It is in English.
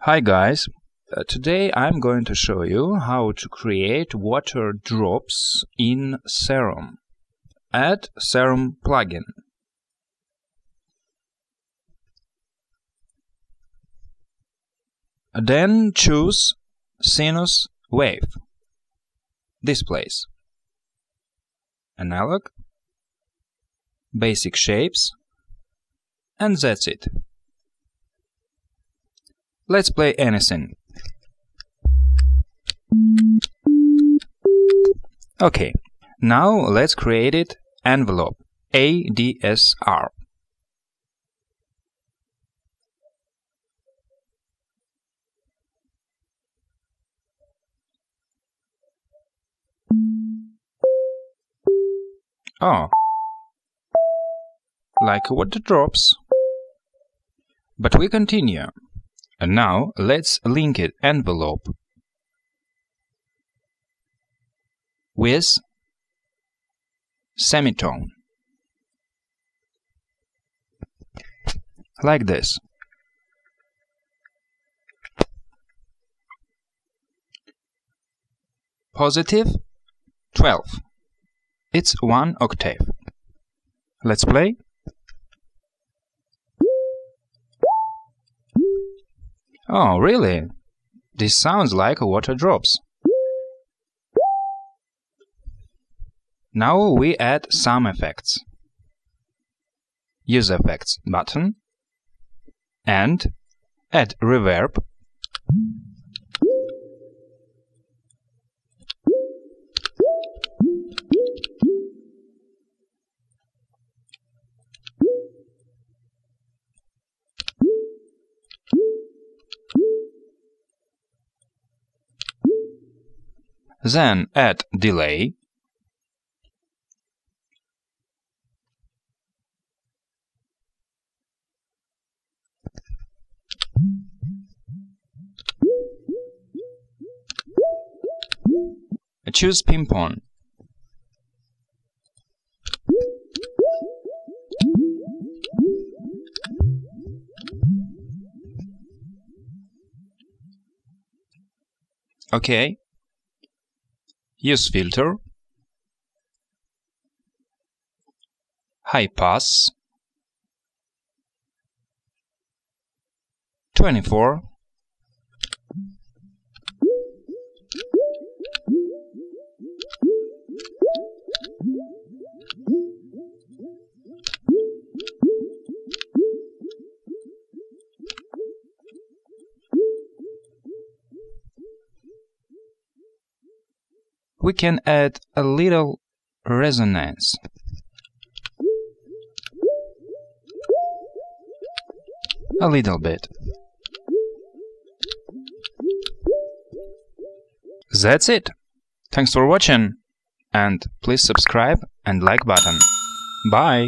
Hi guys, today I'm going to show you how to create water drops in Serum. Add Serum plugin. Then choose Sinus Wave. This place. Analog, Basic Shapes, and that's it. Let's play anything. Okay, now let's create it envelope ADSR. Oh, like water drops. But we continue. And now let's link it envelope with semitone, like this. Positive 12. It's 1 octave. Let's play. Oh, really? This sounds like water drops. Now we add some effects. Use Effects button and add reverb. Then add delay. Choose ping-pong. Okay. Use filter, high pass, 24, we can add a little resonance. A little bit. That's it. Thanks for watching, and please subscribe and like button. Bye!